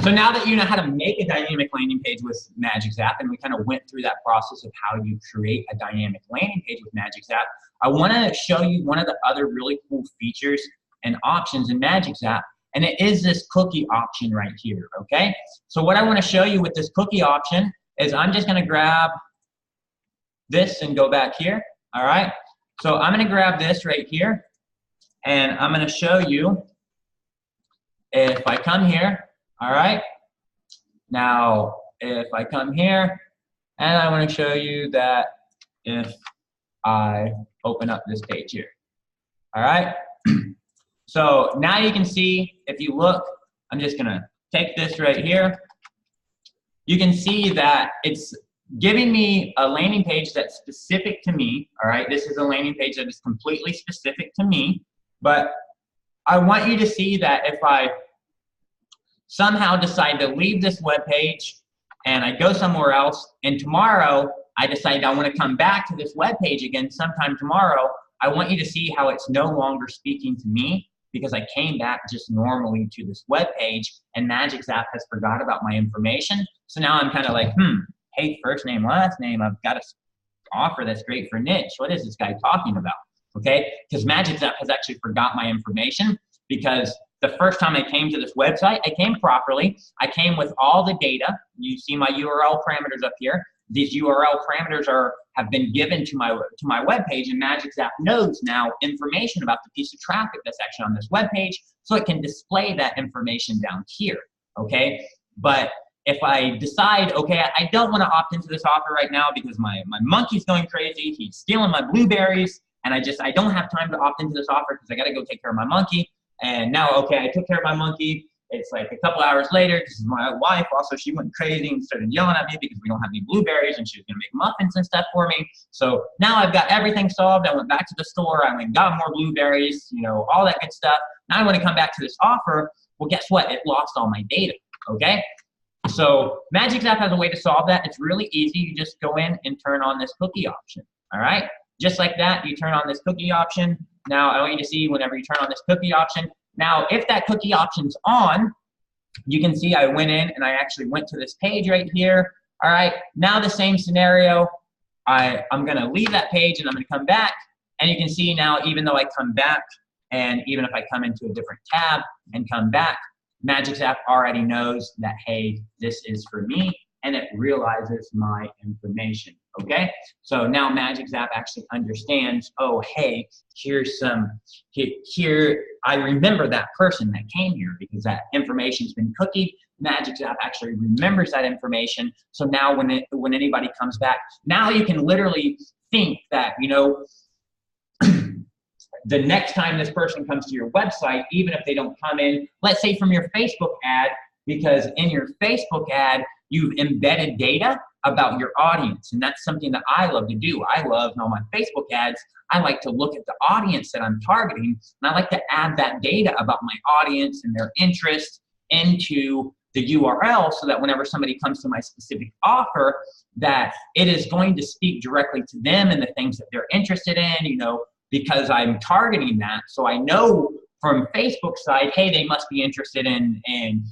So now that you know how to make a dynamic landing page with Magic Zap, and we kind of went through that process of how you create a dynamic landing page with Magic Zap, I want to show you one of the other really cool features and options in Magic Zap, and it is this cookie option right here, okay? So what I want to show you with this cookie option is I'm just going to grab this and go back here, all right? So I'm going to grab this right here, and I'm going to show you if I come here, all right? Now, if I come here, and I want to show you that if I open up this page here, all right? So now you can see, if you look, I'm just going to take this right here. You can see that it's giving me a landing page that's specific to me, all right? This is a landing page that is completely specific to me, but I want you to see that if I somehow decide to leave this web page and I go somewhere else, and tomorrow I decide I want to come back to this web page again sometime tomorrow, I want you to see how it's no longer speaking to me because I came back just normally to this web page and Magic Zap has forgot about my information. So now I'm kind of like, hey, first name, last name, I've got an offer that's great for niche. What is this guy talking about? Okay, because Magic Zap has actually forgot my information because the first time I came to this website, I came properly. I came with all the data. You see my URL parameters up here. These URL parameters have been given to my web page, and Magic Zap knows now information about the piece of traffic that's actually on this web page, so it can display that information down here. Okay, but if I decide, okay, I don't want to opt into this offer right now because my monkey's going crazy, he's stealing my blueberries, and I don't have time to opt into this offer because I got to go take care of my monkey. And now, okay, I took care of my monkey. It's like a couple hours later because my wife also, she went crazy and started yelling at me because we don't have any blueberries and she was gonna make muffins and stuff for me. So now I've got everything solved. I went back to the store. I went and got more blueberries, you know, all that good stuff. Now I want to come back to this offer. Well, guess what? It lost all my data, okay? So Magic Zap has a way to solve that. It's really easy. You just go in and turn on this cookie option, all right? Just like that, you turn on this cookie option. Now I want you to see whenever you turn on this cookie option, now, if that cookie option's on, you can see I went in and I actually went to this page right here. All right, now the same scenario. I'm gonna leave that page and I'm gonna come back. And you can see now, even though I come back, and even if I come into a different tab and come back, Magic Zap already knows that, hey, this is for me, and it realizes my information, okay? So now Magic Zap actually understands, oh, hey, here I remember that person that came here because that information's been cookied. Magic Zap actually remembers that information. So now when anybody comes back, now you can literally think that, you know, the next time this person comes to your website, even if they don't come in, let's say from your Facebook ad, because in your Facebook ad, you've embedded data about your audience, and that's something that I love to do. I love in all my Facebook ads, I like to look at the audience that I'm targeting, and I like to add that data about my audience and their interest into the URL so that whenever somebody comes to my specific offer, that it is going to speak directly to them and the things that they're interested in, you know, because I'm targeting that. So I know from Facebook side, hey, they must be interested in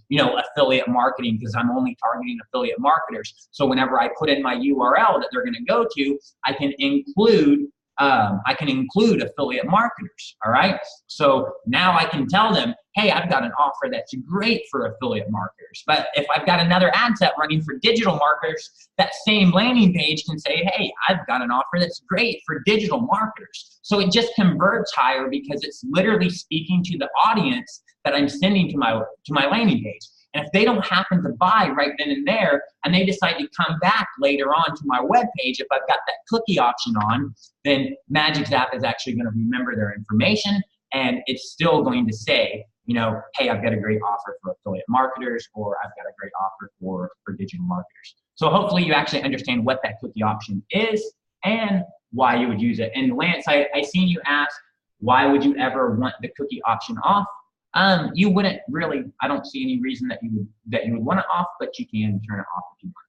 you know, affiliate marketing because I'm only targeting affiliate marketers. So whenever I put in my URL that they're going to go to, I can include affiliate marketers. All right. So now I can tell them, hey, I've got an offer that's great for affiliate marketers. But if I've got another ad set running for digital marketers, that same landing page can say, hey, I've got an offer that's great for digital marketers. So it just converts higher because it's literally speaking to the audience that I'm sending to my landing page. And if they don't happen to buy right then and there, and they decide to come back later on to my web page, if I've got that cookie option on, then Magic Zap is actually going to remember their information, and it's still going to say, you know, hey, I've got a great offer for affiliate marketers, or I've got a great offer for digital marketers. So hopefully you actually understand what that cookie option is and why you would use it. And Lance, I seen you ask, why would you ever want the cookie option off? You wouldn't really, I don't see any reason that you would want it off, but you can turn it off if you want.